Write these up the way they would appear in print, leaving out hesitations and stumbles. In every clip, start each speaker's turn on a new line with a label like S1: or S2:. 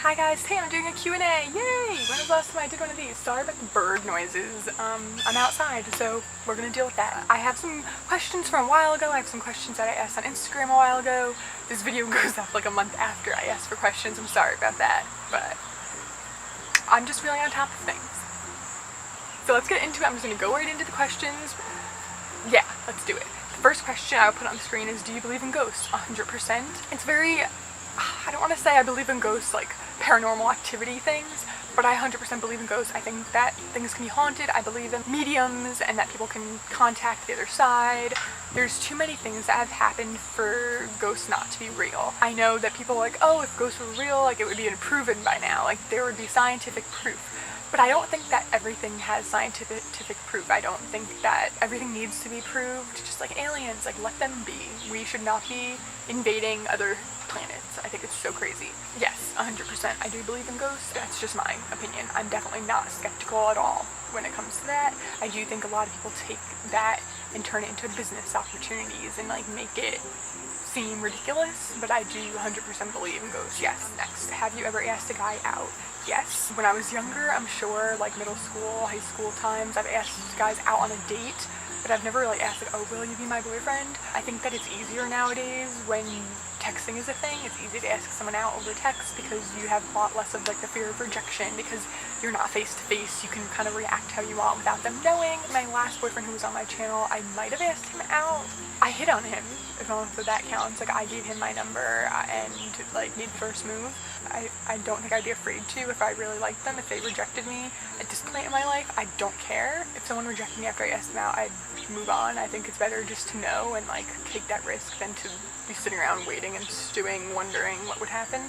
S1: Hi guys, today I'm doing a Q&A, yay! When was the last time I did one of these? Sorry about the bird noises. I'm outside, so we're gonna deal with that. I have some questions from a while ago. I have some questions that I asked on Instagram a while ago. This video goes up like a month after I asked for questions. I'm sorry about that, but I'm just really on top of things. So let's get into it. I'm just gonna go right into the questions. Yeah, let's do it. The first question I will put on the screen is, do you believe in ghosts? 100%. It's very, I don't want to say I believe in ghosts like paranormal activity things, but I 100% believe in ghosts. I think that things can be haunted. I believe in mediums and that people can contact the other side. There's too many things that have happened for ghosts not to be real. I know that people are like, oh, if ghosts were real, like it would be proven by now, like there would be scientific proof. But I don't think that everything has scientific proof. I don't think that everything needs to be proved, just like aliens, like let them be. We should not be invading other planets. I think it's so crazy. Yes, 100%. I do believe in ghosts. That's just my opinion. I'm definitely not skeptical at all when it comes to that. I do think a lot of people take that and turn it into business opportunities and like make it seem ridiculous, but I do 100% believe in ghosts. Yes. Next, have you ever asked a guy out? Yes. When I was younger, I'm sure, like middle school, high school times, I've asked guys out on a date, but I've never really asked like, oh, will you be my boyfriend? I think that it's easier nowadays when texting is a thing. It's easy to ask someone out over text because you have a lot less of like the fear of rejection because you're not face to face. You can kind of react how you want without them knowing. My last boyfriend who was on my channel, I might have asked him out. I hit on him, if that counts. Like I gave him my number and like made the first move. I don't think I'd be afraid to if I really liked them. If they rejected me at this point in my life, I don't care. If someone rejected me after I asked them out, I'd move on. I think it's better just to know and like take that risk than to be sitting around waiting and stewing, wondering what would happen.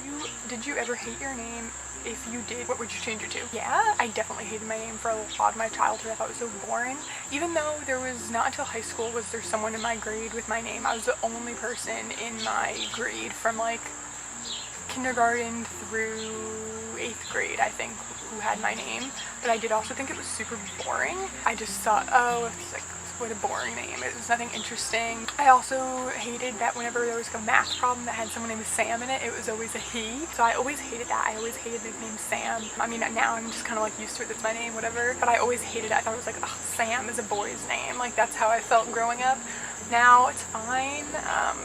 S1: Did you ever hate your name? If you did, what would you change it to? Yeah, I definitely hated my name for a lot of my childhood. I thought it was so boring. Even though there was not until high school was there someone in my grade with my name. I was the only person in my grade from like kindergarten through 8th grade, I think, who had my name. But I did also think it was super boring. I just thought, oh, it's like, what a boring name. It was nothing interesting. I also hated that whenever there was like a math problem that had someone named Sam in it, it was always a he. So I always hated that. I always hated the name Sam. I mean, now I'm just kind of like used to it. That's my name, whatever. But I always hated it. I thought it was like, oh, Sam is a boy's name. Like that's how I felt growing up. Now it's fine.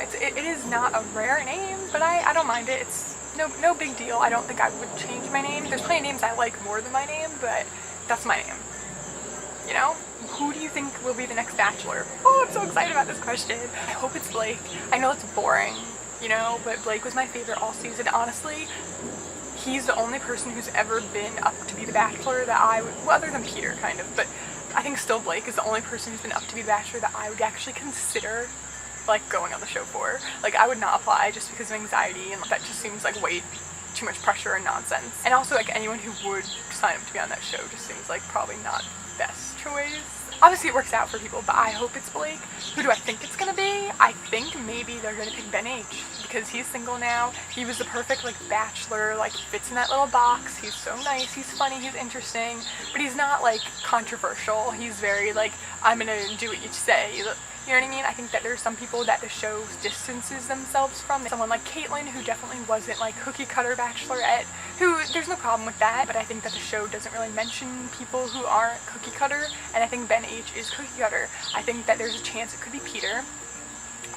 S1: It is not a rare name, but I don't mind it. It's no big deal. I don't think I would change my name. There's plenty of names I like more than my name, but that's my name. You know? Who do you think will be the next Bachelor? Oh, I'm so excited about this question. I hope it's Blake. I know it's boring, you know, but Blake was my favorite all season. Honestly, he's the only person who's ever been up to be the Bachelor that I would, well, other than Peter, kind of, but I think still Blake is the only person who's been up to be the Bachelor that I would actually consider like going on the show for. Like I would not apply just because of anxiety, and that just seems like way too much pressure and nonsense. And also like anyone who would sign up to be on that show just seems like probably not best choice. Obviously it works out for people, but I hope it's Blake. Who do I think it's gonna be? I think maybe they're gonna pick Ben H because he's single now. He was the perfect like Bachelor, like he fits in that little box. He's so nice, he's funny, he's interesting, but he's not like controversial. He's very like, I'm gonna do what you say. You know what I mean? I think that there's some people that the show distances themselves from. Someone like Caitlyn, who definitely wasn't like cookie cutter Bachelorette, who there's no problem with that, but I think that the show doesn't really mention people who aren't cookie cutter, and I think Ben H is cookie cutter. I think that there's a chance it could be Peter,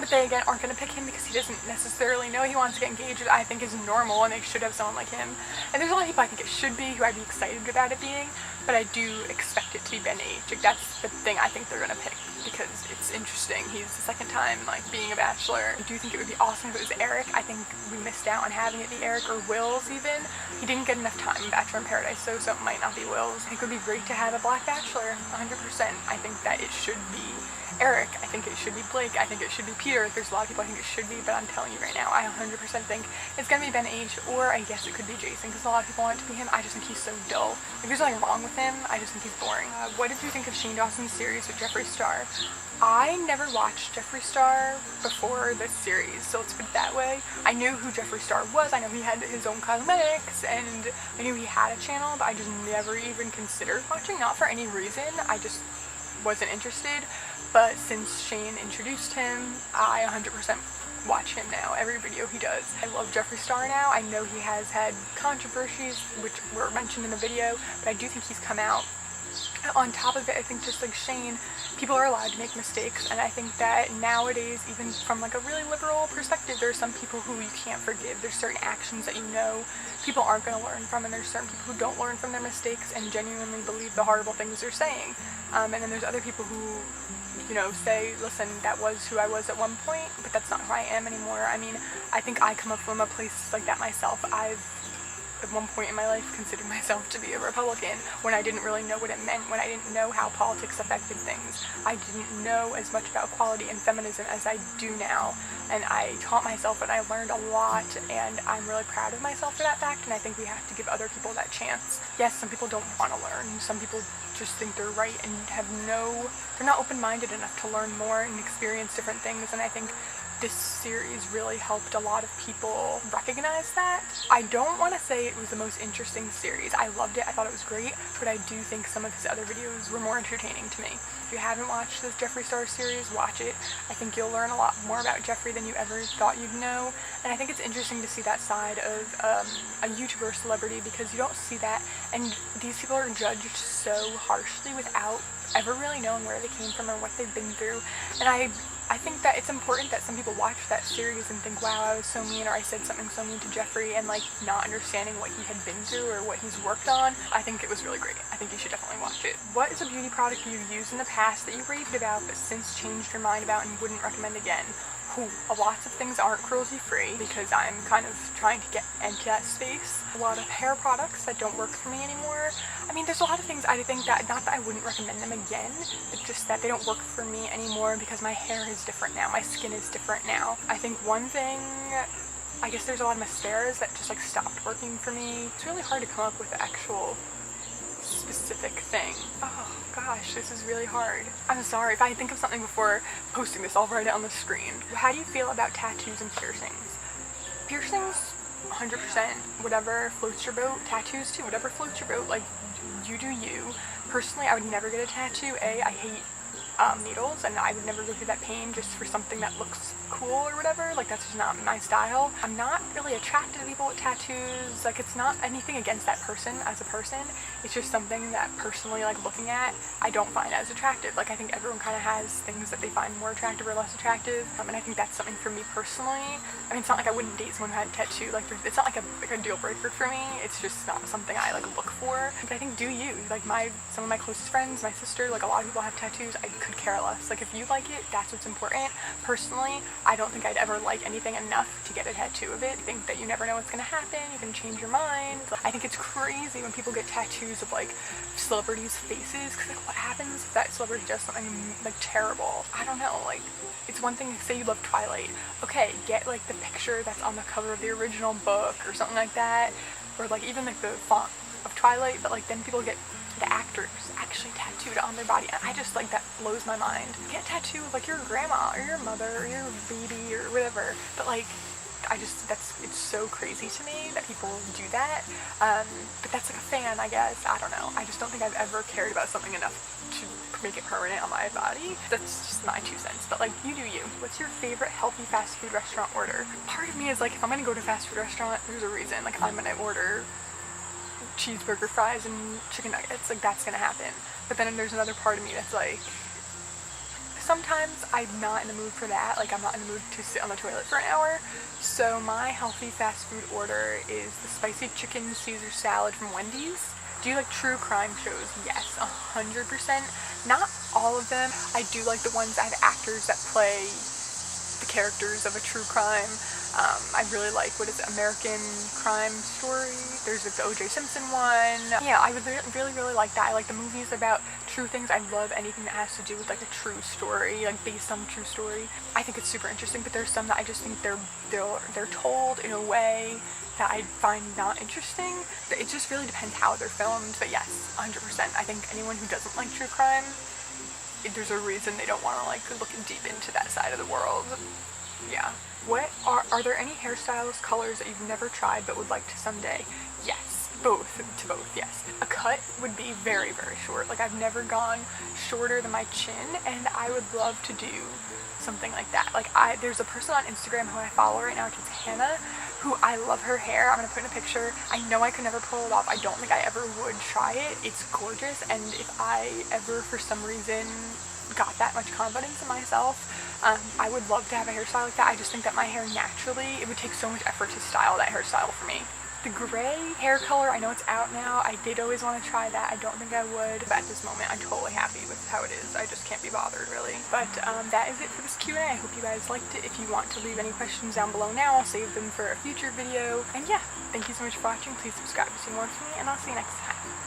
S1: but they again aren't going to pick him because he doesn't necessarily know he wants to get engaged, which I think is normal, and they should have someone like him. And there's a lot of people I think it should be, who I'd be excited about it being, but I do expect it to be Ben H. Like that's the thing I think they're going to pick because it's interesting. He's the second time like being a Bachelor. I do think it would be awesome if it was Eric. I think we missed out on having it be Eric or Wills even. He didn't get enough time in Bachelor in Paradise, so it might not be Wills. I think it would be great to have a black Bachelor, 100%. I think that it should be Eric. I think it should be Blake. I think it should be Peter. There's a lot of people I think it should be, but I'm telling you right now, I 100% think it's gonna be Ben H, or I guess it could be Jason, because a lot of people want it to be him. I just think he's so dull. Like, there's nothing wrong with him, I just think he's boring. What did you think of Shane Dawson's series with Jeffree Star? I never watched Jeffree Star before this series, so let's put it that way. I knew who Jeffree Star was. I know he had his own cosmetics, and I knew he had a channel, but I just never even considered watching, not for any reason. I just wasn't interested. But since Shane introduced him, I 100% watch him now, every video he does. I love Jeffree Star now. I know he has had controversies, which were mentioned in the video, but I do think he's come out on top of it. I think just like Shane, people are allowed to make mistakes, and I think that nowadays, even from like a really liberal perspective, there's some people who you can't forgive. There's certain actions that you know people aren't going to learn from, and there's certain people who don't learn from their mistakes and genuinely believe the horrible things they're saying. And then there's other people who, you know, say, listen, that was who I was at one point, but that's not who I am anymore. I mean, I think I come up from a place like that myself. I've at one point in my life considered myself to be a Republican when I didn't really know what it meant, when I didn't know how politics affected things. I didn't know as much about equality and feminism as I do now, and I taught myself and I learned a lot, and I'm really proud of myself for that fact, and I think we have to give other people that chance. Yes, some people don't want to learn. Some people just think they're right and they're not open-minded enough to learn more and experience different things, and I think this series really helped a lot of people recognize that. I don't want to say it was the most interesting series. I loved it. I thought it was great, but I do think some of his other videos were more entertaining to me. If you haven't watched this Jeffree Star series, watch it. I think you'll learn a lot more about Jeffree than you ever thought you'd know, and I think it's interesting to see that side of a YouTuber celebrity, because you don't see that, and these people are judged so harshly without ever really knowing where they came from or what they've been through. And I think that it's important that some people watch that series and think, wow, I was so mean, or I said something so mean to Jeffree, and like not understanding what he had been through or what he's worked on. I think it was really great. I think you should definitely watch it. What is a beauty product you've used in the past that you raved about but since changed your mind about and wouldn't recommend again? Lots of things aren't cruelty-free because I'm kind of trying to get into that space. A lot of hair products that don't work for me anymore. I mean, there's a lot of things I think that, not that I wouldn't recommend them again, but just that they don't work for me anymore because my hair is different now, my skin is different now. I think one thing, I guess there's a lot of mascaras that just like stopped working for me. It's really hard to come up with the actual specific thing. Oh gosh, this is really hard. I'm sorry, if I think of something before posting this, I'll write it on the screen. How do you feel about tattoos and piercings? Piercings, 100%, whatever floats your boat. Tattoos too, whatever floats your boat, like, you do you. Personally, I would never get a tattoo. I hate needles, and I would never go through that pain just for something that looks cool or whatever. Like, that's just not my style. I'm not really attracted to people with tattoos. Like, it's not anything against that person as a person. It's just something that personally, like, looking at, I don't find as attractive. Like, I think everyone kind of has things that they find more attractive or less attractive, and I think that's something for me personally. I mean, it's not like I wouldn't date someone who had a tattoo. Like, it's not like a deal breaker for me. It's just not something I, like, look for. But I think do you. Like, some of my closest friends, my sister, like, a lot of people have tattoos. I could care less. Like, if you like it, that's what's important. Personally, I don't think I'd ever like anything enough to get a tattoo of it. I think that you never know what's gonna happen. You can change your mind. I think it's crazy when people get tattoos of like celebrities' faces, because like, what happens if that celebrity does something like terrible? I don't know. Like, it's one thing to say you love Twilight. Okay, get like the picture that's on the cover of the original book or something like that, or like even like the font of Twilight, but like then people get the actors actually tattooed on their body, and I just, like, that blows my mind. Get a tattoo of like your grandma or your mother or your baby or whatever, but like, it's so crazy to me that people do that, but that's like a fan, I guess. I don't know. I just don't think I've ever cared about something enough to make it permanent on my body. That's just my 2 cents, but like, you do you. What's your favorite healthy fast food restaurant order? Part of me is like, if I'm gonna go to a fast food restaurant, there's a reason. Like, if I'm gonna order cheeseburger, fries, and chicken nuggets, like, that's gonna happen. But then there's another part of me that's like, sometimes I'm not in the mood for that. Like, I'm not in the mood to sit on the toilet for an hour. So my healthy fast food order is the spicy chicken Caesar salad from Wendy's. Do you like true crime shows? Yes, 100%. Not all of them. I do like the ones that have actors that play the characters of a true crime. I really like, what is it, American Crime Story? There's like the O.J. Simpson one. Yeah, I would really like that. I like the movies about true things. I love anything that has to do with like a true story, like based on a true story. I think it's super interesting, but there's some that I just think they're told in a way that I find not interesting. It just really depends how they're filmed, but yes, 100%. I think anyone who doesn't like true crime, there's a reason they don't want to like look deep into that side of the world. Yeah. Are there any hairstyles, colors that you've never tried but would like to someday? Yes. Both, yes. A cut would be very short. Like, I've never gone shorter than my chin, and I would love to do something like that. Like there's a person on Instagram who I follow right now, it's Hannah, who I love her hair. I'm gonna put in a picture. I know I could never pull it off. I don't think I ever would try it. It's gorgeous, and if I ever for some reason got that much confidence in myself, I would love to have a hairstyle like that. I just think that my hair naturally, it would take so much effort to style that hairstyle for me. The gray hair color, I know it's out now. I did always want to try that. I don't think I would, but at this moment I'm totally happy with how it is. I just can't be bothered really. But that is it for this Q&A. I hope you guys liked it. If you want to leave any questions down below now, I'll save them for a future video. And yeah, thank you so much for watching. Please subscribe to see more from me, and I'll see you next time.